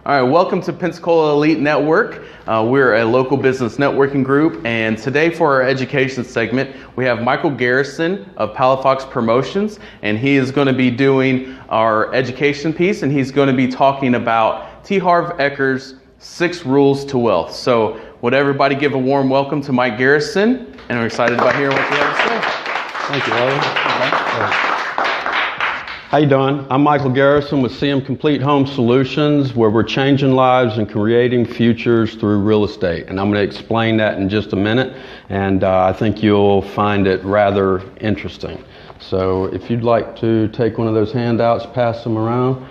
All right, welcome to Pensacola Elite Network. We're a local business networking group, and today for our education segment, we have Michael Garrison of Palafox Promotions, and he is going to be doing our education piece, and he's going to be talking about Harv Eker's 6 Rules to Wealth. So would everybody give a warm welcome to Mike Garrison, and we're excited about hearing what you have to say. Thank you, Larry. How you doing? I'm Michael Garrison with CM Complete Home Solutions, where we're changing lives and creating futures through real estate. And I'm going to explain that in just a minute, and I think you'll find it rather interesting. So if you'd like to take one of those handouts, pass them around.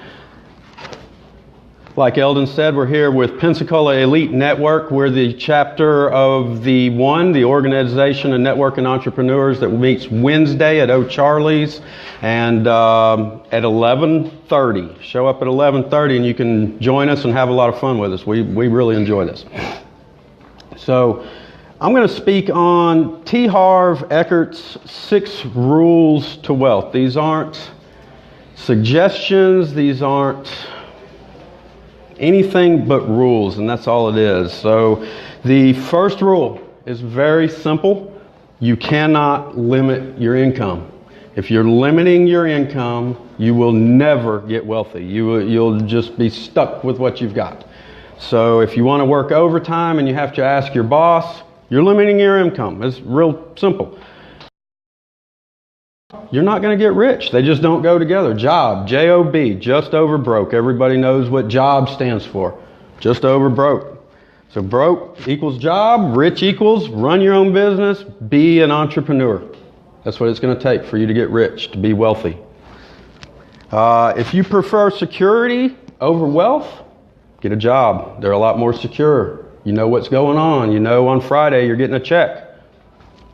Like Eldon said, we're here with Pensacola Elite Network. We're the chapter of the organization of networking entrepreneurs that meets Wednesday at O'Charlie's and at 11:30. Show up at 11:30 and you can join us and have a lot of fun with us. We really enjoy this. So I'm going to speak on Harv Eker's 6 Rules to Wealth. These aren't suggestions. These aren't anything but rules, and that's all it is. So the first rule is very simple. You cannot limit your income. If you're limiting your income, you will never get wealthy. You'll just be stuck with what you've got. So if you want to work overtime and you have to ask your boss, you're limiting your income. It's real simple. You're not going to get rich. They just don't go together. Job, J-O-B, just over broke. Everybody knows what job stands for. Just over broke. So broke equals job, rich equals run your own business, be an entrepreneur. That's what it's going to take for you to get rich, to be wealthy. If you prefer security over wealth, get a job. They're a lot more secure. You know what's going on. You know on Friday you're getting a check.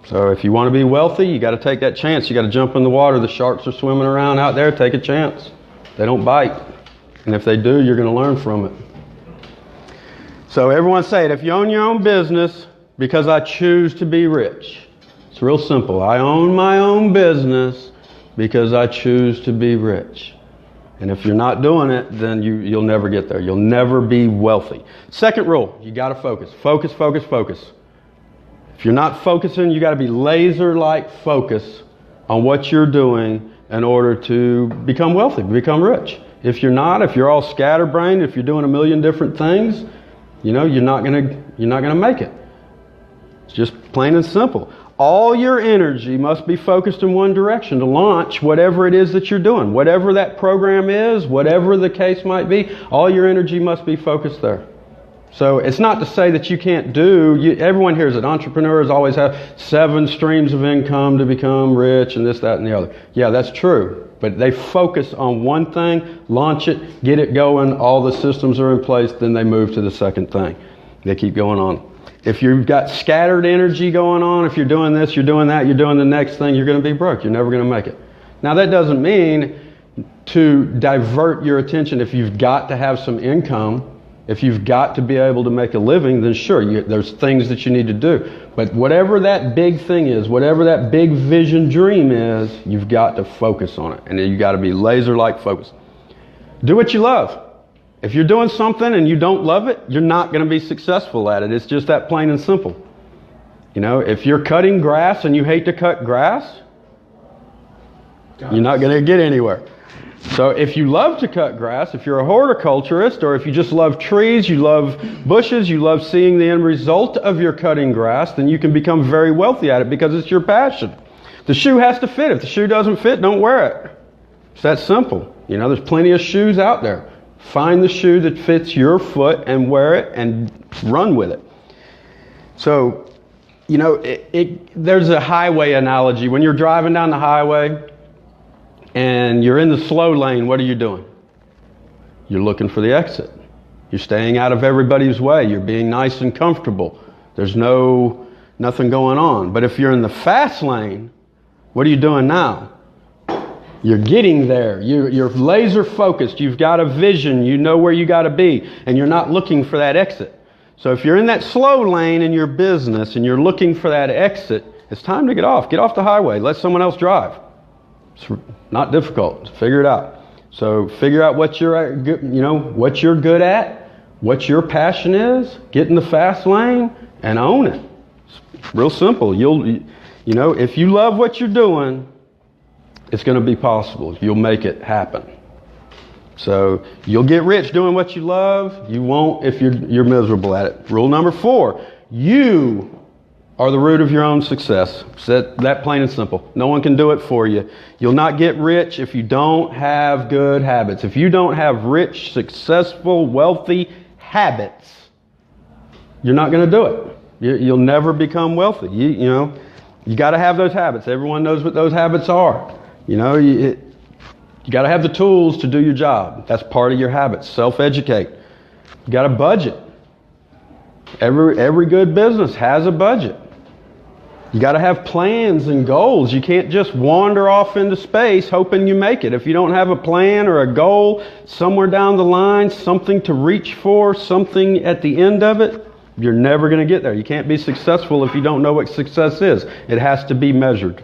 So if you want to be wealthy, you got to take that chance. You got to jump in the water. The sharks are swimming around out there. Take a chance. They don't bite. And if they do, you're going to learn from it. So everyone say it. If you own your own business, because I choose to be rich. It's real simple. I own my own business because I choose to be rich. And if you're not doing it, then you'll never get there. You'll never be wealthy. Second rule, you got to focus. Focus, focus, focus. If you're not focusing, you got to be laser-like focus on what you're doing in order to become wealthy, become rich. If you're not, if you're all scatterbrained, if you're doing a million different things, you're not gonna make it. It's just plain and simple. All your energy must be focused in one direction to launch whatever it is that you're doing. Whatever that program is, whatever the case might be, all your energy must be focused there. So it's not to say that you can't everyone hears that entrepreneurs always have 7 streams of income to become rich and this, that, and the other. Yeah, that's true. But they focus on one thing, launch it, get it going, all the systems are in place, then they move to the second thing. They keep going on. If you've got scattered energy going on, if you're doing this, you're doing that, you're doing the next thing, you're going to be broke. You're never going to make it. Now that doesn't mean to divert your attention. If you've got to have some income, if you've got to be able to make a living, then sure, there's things that you need to do. But whatever that big thing is, whatever that big vision dream is, you've got to focus on it. And you've got to be laser-like focused. Do what you love. If you're doing something and you don't love it, you're not going to be successful at it. It's just that plain and simple. If you're cutting grass and you hate to cut grass, you're not going to get anywhere. So if you love to cut grass, if you're a horticulturist, or if you just love trees, you love bushes, you love seeing the end result of your cutting grass, then you can become very wealthy at it because it's your passion. The shoe has to fit. If the shoe doesn't fit, don't wear it. It's that simple. There's plenty of shoes out there. Find the shoe that fits your foot and wear it and run with it. So, there's a highway analogy. When you're driving down the highway, and you're in the slow lane, what are you doing? You're looking for the exit. You're staying out of everybody's way. You're being nice and comfortable. There's nothing going on. But if you're in the fast lane, what are you doing now? You're getting there. You're laser focused. You've got a vision. You know where you got to be. And you're not looking for that exit. So if you're in that slow lane in your business and you're looking for that exit, it's time to get off. Get off the highway. Let someone else drive. It's not difficult. Figure it out. So figure out what you're good at, what your passion is, get in the fast lane and own it. It's real simple. If you love what you're doing, it's going to be possible. You'll make it happen. So you'll get rich doing what you love. You won't if you're miserable at it. Rule number 4, you are the root of your own success. That plain and simple. No one can do it for you. You'll not get rich if you don't have good habits. If you don't have rich, successful, wealthy habits, you're not going to do it. You'll never become wealthy. You got to have those habits. Everyone knows what those habits are. You got to have the tools to do your job. That's part of your habits. Self-educate. You got to budget. Every good business has a budget. You got to have plans and goals. You can't just wander off into space hoping you make it. If you don't have a plan or a goal somewhere down the line, something to reach for, something at the end of it, you're never going to get there. You can't be successful if you don't know what success is. It has to be measured.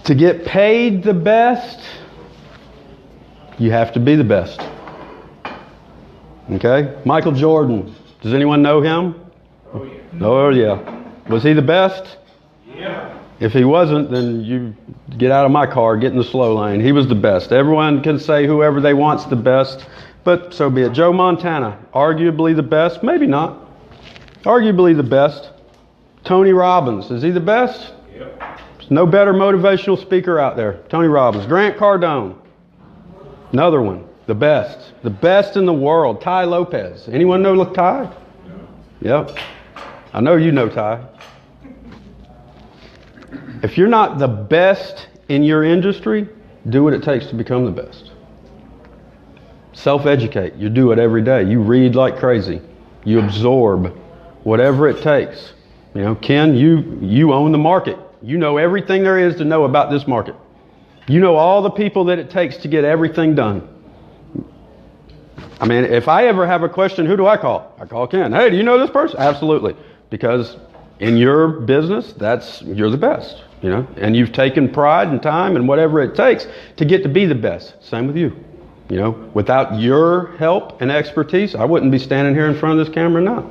To get paid the best, you have to be the best. Okay? Michael Jordan. Does anyone know him? Oh, yeah. Oh, yeah. Was he the best? Yeah. If he wasn't, then you get out of my car, get in the slow lane. He was the best. Everyone can say whoever they want's the best, but so be it. Joe Montana, arguably the best? Maybe not. Arguably the best. Tony Robbins, is he the best? Yep. There's no better motivational speaker out there. Tony Robbins. Grant Cardone, another one. The best. The best in the world. Ty Lopez. Anyone know Ty? No. Yep. I know you know Ty. If you're not the best in your industry, do what it takes to become the best. Self-educate. You do it every day. You read like crazy. You absorb whatever it takes. Ken, you own the market. You know everything there is to know about this market. You know all the people that it takes to get everything done. I mean, if I ever have a question, who do I call? I call Ken. Hey, do you know this person? Absolutely. Because in your business, you're the best, and you've taken pride and time and whatever it takes to get to be the best. Same with you. Without your help and expertise, I wouldn't be standing here in front of this camera now.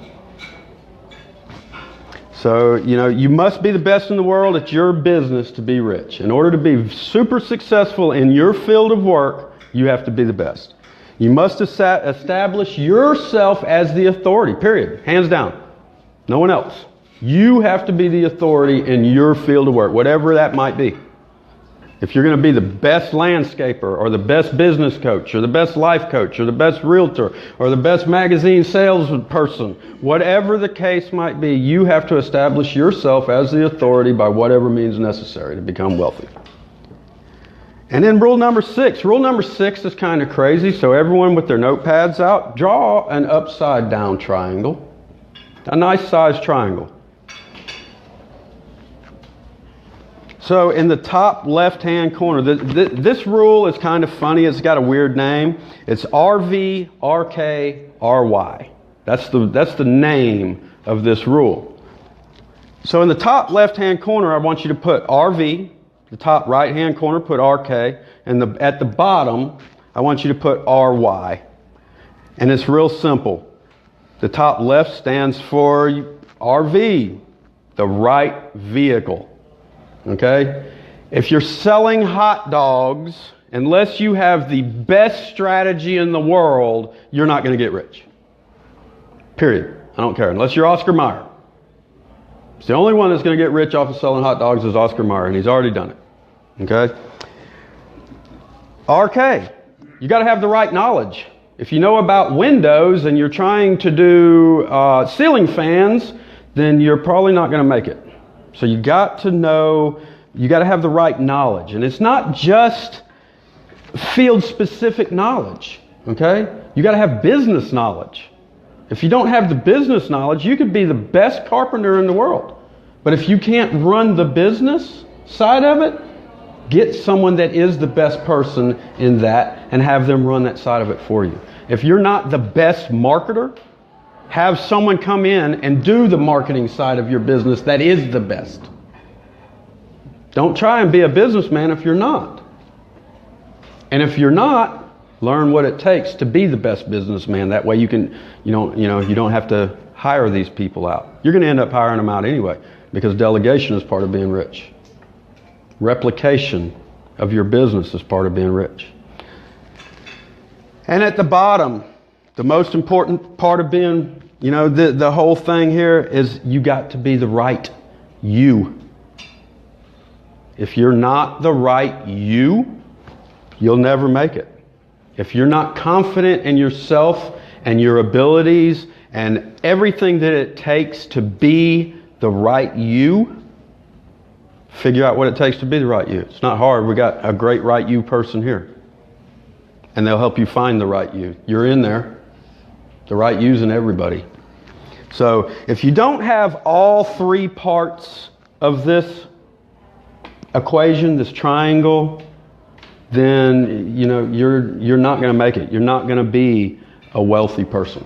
So, you must be the best in the world at your business to be rich. In order to be super successful in your field of work, you have to be the best. You must establish yourself as the authority, period. Hands down. No one else. You have to be the authority in your field of work, whatever that might be. If you're going to be the best landscaper or the best business coach or the best life coach or the best realtor or the best magazine salesperson, whatever the case might be, you have to establish yourself as the authority by whatever means necessary to become wealthy. And then rule number 6. Rule number 6 is kind of crazy, so everyone with their notepads out, draw an upside down triangle. A nice sized triangle. So in the top left-hand corner, this rule is kind of funny. It's got a weird name. It's RV, RK, RY. That's the name of this rule. So in the top left-hand corner, I want you to put RV. The top right-hand corner, put RK. And at the bottom, I want you to put RY. And it's real simple. The top left stands for RV, the right vehicle. Okay? If you're selling hot dogs, unless you have the best strategy in the world, you're not going to get rich. Period. I don't care. Unless you're Oscar Mayer. It's the only one that's going to get rich off of selling hot dogs is Oscar Mayer, and he's already done it. Okay? RK. You got to have the right knowledge. If you know about windows and you're trying to do ceiling fans, then you're probably not going to make it. So you got to know, you got to have the right knowledge. And it's not just field-specific knowledge, okay? You got to have business knowledge. If you don't have the business knowledge, you could be the best carpenter in the world. But if you can't run the business side of it, get someone that is the best person in that and have them run that side of it for you. If you're not the best marketer, have someone come in and do the marketing side of your business that is the best. Don't try and be a businessman if you're not. And if you're not, Learn what it takes to be the best businessman. That way you don't have to hire these people out. You're going to end up hiring them out anyway, because delegation is part of being rich. Replication of your business is part of being rich. And at the bottom, the most important part of being, the whole thing here is you got to be the right you. If you're not the right you, you'll never make it. If you're not confident in yourself and your abilities and everything that it takes to be the right you, figure out what it takes to be the right you. It's not hard. We got a great right you person here. And they'll help you find the right you. You're in there. The right you's in everybody. So if you don't have all three parts of this equation, this triangle, then you're not going to make it. You're not going to be a wealthy person.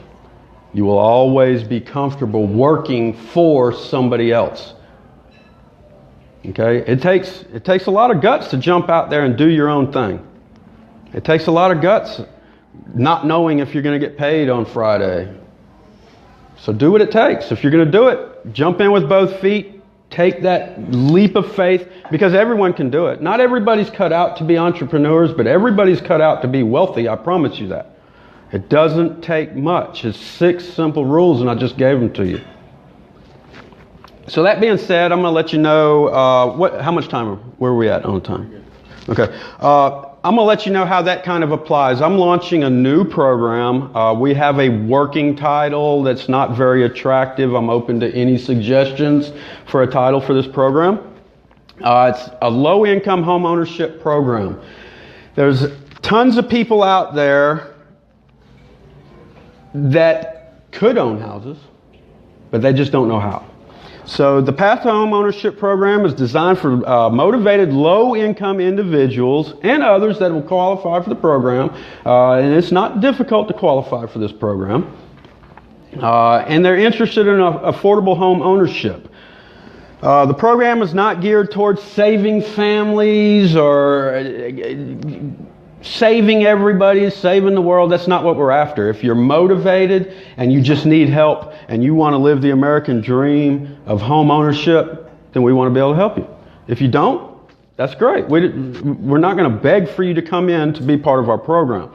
You will always be comfortable working for somebody else. Okay? It takes a lot of guts to jump out there and do your own thing. It takes a lot of guts not knowing if you're going to get paid on Friday. So do what it takes. If you're going to do it, jump in with both feet. Take that leap of faith, because everyone can do it. Not everybody's cut out to be entrepreneurs, but everybody's cut out to be wealthy. I promise you that. It doesn't take much. It's 6 simple rules, and I just gave them to you. So that being said, I'm going to let you know how much time, where are we at on time? Okay. I'm going to let you know how that kind of applies. I'm launching a new program. We have a working title that's not very attractive. I'm open to any suggestions for a title for this program. It's a low-income homeownership program. There's tons of people out there that could own houses, but they just don't know how. So the Path to Homeownership program is designed for motivated low-income individuals and others that will qualify for the program. And it's not difficult to qualify for this program. And they're interested in affordable home ownership. The program is not geared towards saving families or saving everybody, saving the world. That's not what we're after. If you're motivated and you just need help and you want to live the American dream of home ownership, then we want to be able to help you. If you don't, that's great. We're not going to beg for you to come in to be part of our program.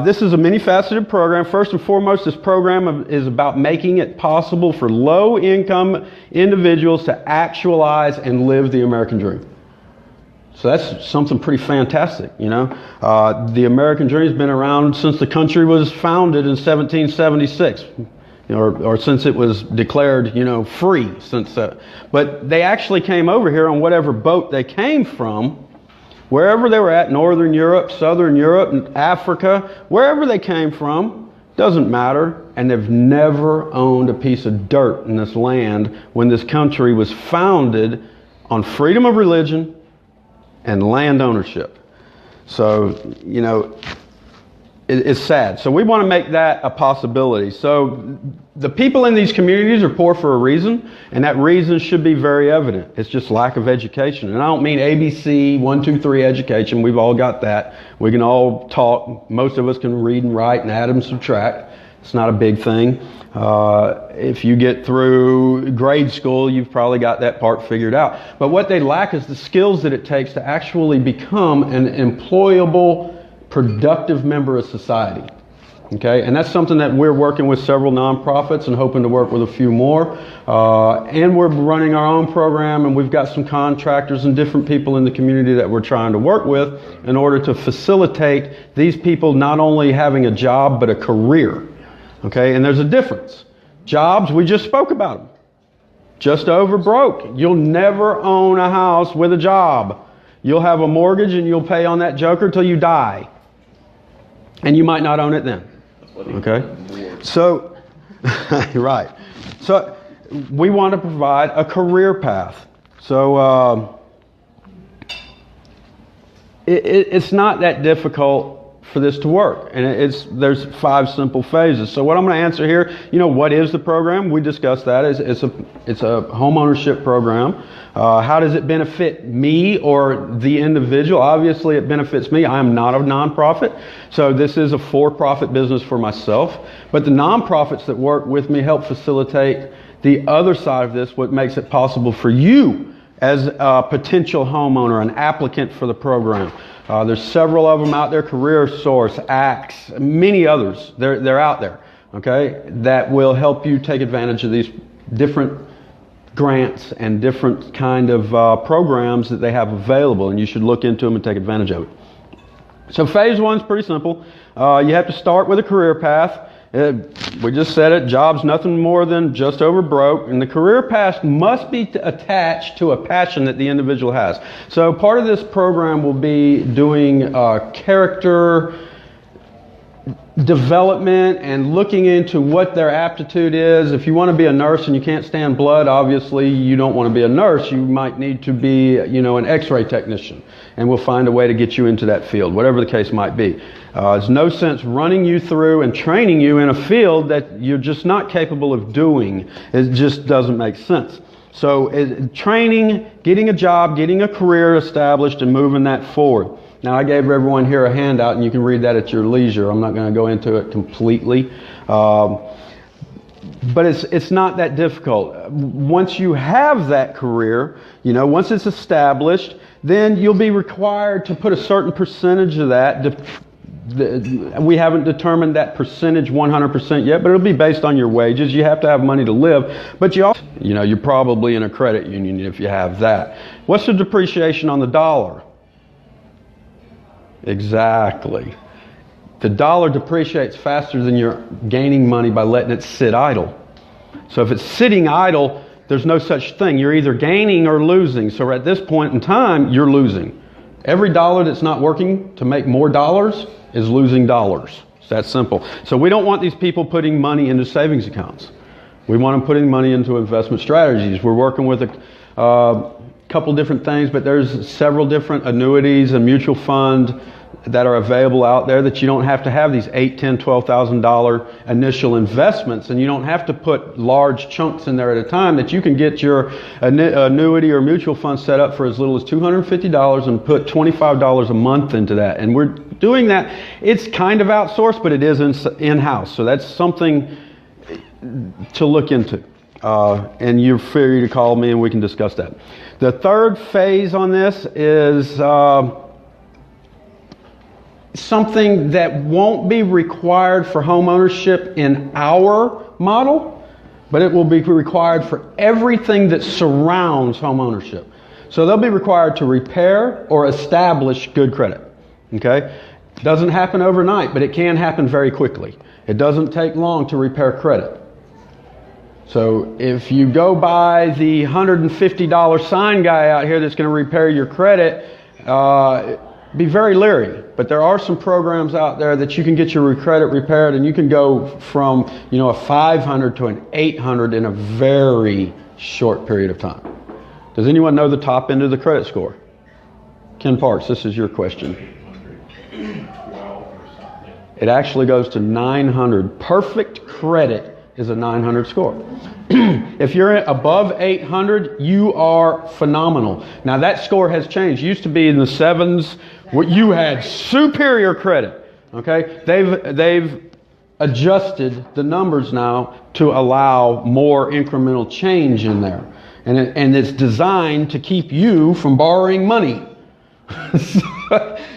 This is a many-faceted program. First and foremost, this program is about making it possible for low-income individuals to actualize and live the American dream. So that's something pretty fantastic, The American dream has been around since the country was founded in 1776, or since it was declared, free. But they actually came over here on whatever boat they came from, wherever they were at, Northern Europe, Southern Europe, Africa, wherever they came from, doesn't matter. And they've never owned a piece of dirt in this land when this country was founded on freedom of religion and land ownership. So, it's sad. So we want to make that a possibility. So the people in these communities are poor for a reason, and that reason should be very evident. It's just lack of education. And I don't mean ABC, 1, 2, 3 education. We've all got that. We can all talk. Most of us can read and write and add and subtract. It's not a big thing. If you get through grade school, you've probably got that part figured out. But what they lack is the skills that it takes to actually become an employable, productive member of society. Okay, and that's something that we're working with several nonprofits and hoping to work with a few more. And we're running our own program, and we've got some contractors and different people in the community that we're trying to work with in order to facilitate these people not only having a job, but a career. Okay, and there's a difference. Jobs, we just spoke about them. Just over broke. You'll never own a house with a job. You'll have a mortgage and you'll pay on that joker till you die. And you might not own it then. Okay? So, right. So, we want to provide a career path. So, it's not that difficult for this to work. And there's 5 simple phases. So what I'm going to answer here, what is the program? We discussed that. It's a homeownership program. How does it benefit me or the individual? Obviously, it benefits me. I am not a nonprofit, so this is a for-profit business for myself. But the nonprofits that work with me help facilitate the other side of this, what makes it possible for you as a potential homeowner, an applicant for the program. There's several of them out there, Career Source, ACTS, many others. They're out there, okay, that will help you take advantage of these different grants and different kind of programs that they have available, and you should look into them and take advantage of it. So phase 1 is pretty simple. You have to start with a career path. We just said it, job's nothing more than just over broke, and the career path must be attached to a passion that the individual has. So part of this program will be doing character development and looking into what their aptitude is. If you want to be a nurse and you can't stand blood, obviously you don't want to be a nurse. You might need to be, an x-ray technician, and we'll find a way to get you into that field, whatever the case might be. There's no sense running you through and training you in a field that you're just not capable of doing. It just doesn't make sense. So training, getting a job, getting a career established, and moving that forward. Now, I gave everyone here a handout, and you can read that at your leisure. I'm not going to go into it completely. But it's not that difficult. Once you have that career, once it's established, then you'll be required to put a certain percentage of that. We haven't determined that percentage 100% yet, but it'll be based on your wages. You have to have money to live, but you also, you're probably in a credit union if you have that. What's the depreciation on the dollar? Exactly. The dollar depreciates faster than you're gaining money by letting it sit idle. So if it's sitting idle, there's no such thing. You're either gaining or losing. So at this point in time, you're losing. Every dollar that's not working to make more dollars is losing dollars. It's that simple. So we don't want these people putting money into savings accounts. We want them putting money into investment strategies. We're working with a couple different things, but there's several different annuities and mutual funds that are available out there that you don't have to have these $8,000, $10,000, $12,000 initial investments, and you don't have to put large chunks in there at a time, that you can get your annuity or mutual fund set up for as little as $250 and put $25 a month into that. And we're doing that. It's kind of outsourced, but it is in-house. So that's something to look into. And you're free to call me and we can discuss that. The third phase on this is something that won't be required for home ownership in our model, but it will be required for everything that surrounds home ownership. So they'll be required to repair or establish good credit. Okay? Doesn't happen overnight, but it can happen very quickly. It doesn't take long to repair credit. So if you go buy the $150 sign guy out here that's going to repair your credit, be very leery. But there are some programs out there that you can get your credit repaired, and you can go from a 500 to an 800 in a very short period of time. Does anyone know the top end of the credit score? Ken Parks, this is your question. 12 or something. It actually goes to 900. Perfect credit is a 900 score. If you're above 800, you are phenomenal. Now that score has changed. It used to be in the 7s where you had superior credit. Okay? They've adjusted the numbers now to allow more incremental change in there. And it's designed to keep you from borrowing money.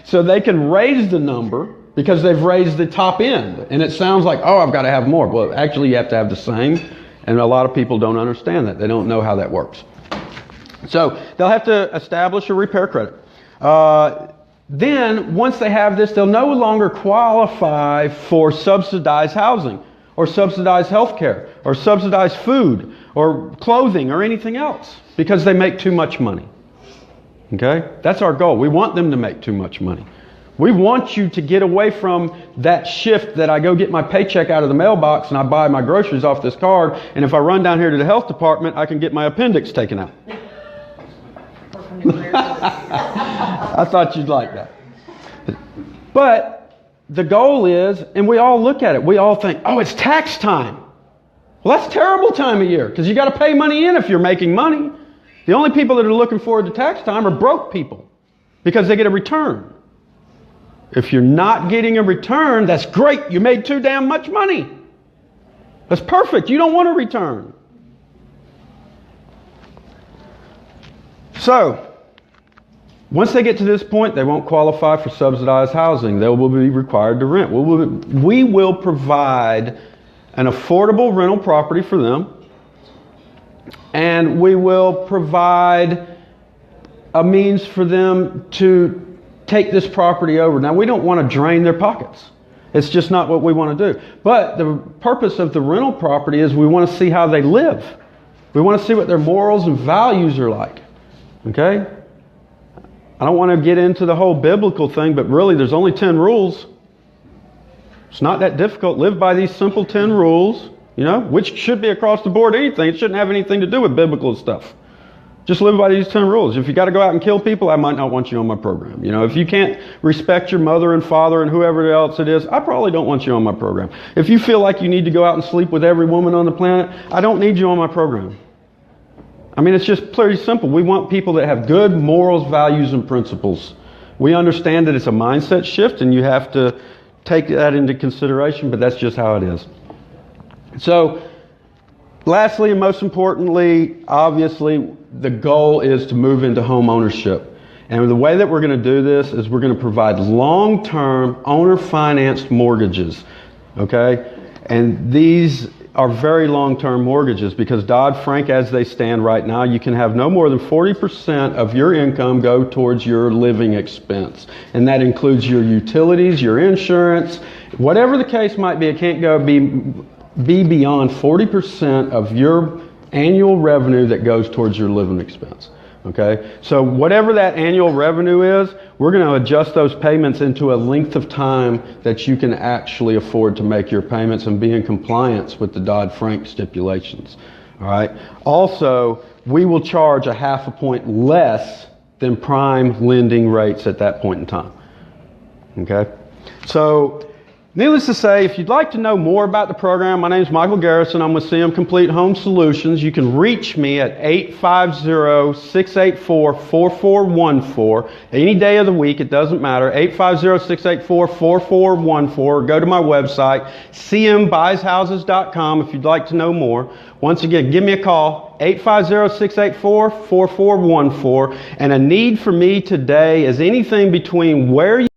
So they can raise the number because they've raised the top end. And it sounds like, oh, I've got to have more. Well, actually you have to have the same. And a lot of people don't understand that. They don't know how that works. So they'll have to establish a repair credit. Then, once they have this, they'll no longer qualify for subsidized housing or subsidized health care or subsidized food or clothing or anything else because they make too much money. Okay? That's our goal. We want them to make too much money. We want you to get away from that shift that I go get my paycheck out of the mailbox and I buy my groceries off this card, and if I run down here to the health department, I can get my appendix taken out. I thought you'd like that. But the goal is, and we all look at it, we all think, oh, it's tax time. Well, that's a terrible time of year because you got to pay money in if you're making money. The only people that are looking forward to tax time are broke people because they get a return. If you're not getting a return, that's great. You made too damn much money. That's perfect. You don't want a return. So, once they get to this point, they won't qualify for subsidized housing. They will be required to rent. We will provide an affordable rental property for them, and we will provide a means for them to take this property over. Now, we don't want to drain their pockets. It's just not what we want to do. But the purpose of the rental property is we want to see how they live. We want to see what their morals and values are like. Okay? I don't want to get into the whole biblical thing, but really there's only 10 rules. It's not that difficult. Live by these simple 10 rules, which should be across the board anything. It shouldn't have anything to do with biblical stuff. Just live by these 10 rules. If you got to go out and kill people, I might not want you on my program. If you can't respect your mother and father and whoever else it is, I probably don't want you on my program. If you feel like you need to go out and sleep with every woman on the planet, I don't need you on my program. I mean, it's just pretty simple. We want people that have good morals, values, and principles. We understand that it's a mindset shift and you have to take that into consideration, but that's just how it is. So, lastly and most importantly, obviously, the goal is to move into home ownership. And the way that we're going to do this is we're going to provide long-term owner-financed mortgages. Okay? And these are very long-term mortgages because Dodd-Frank, as they stand right now, you can have no more than 40% of your income go towards your living expense. And that includes your utilities, your insurance, whatever the case might be, it can't be beyond 40% of your annual revenue that goes towards your living expense. Okay? So whatever that annual revenue is, we're going to adjust those payments into a length of time that you can actually afford to make your payments and be in compliance with the Dodd-Frank stipulations. All right? Also, we will charge a half a point less than prime lending rates at that point in time. Okay? So, needless to say, if you'd like to know more about the program, my name is Michael Garrison. I'm with CM Complete Home Solutions. You can reach me at 850-684-4414. Any day of the week, it doesn't matter. 850-684-4414. Go to my website, cmbuyshouses.com, if you'd like to know more. Once again, give me a call, 850-684-4414. And a need for me today is anything between where you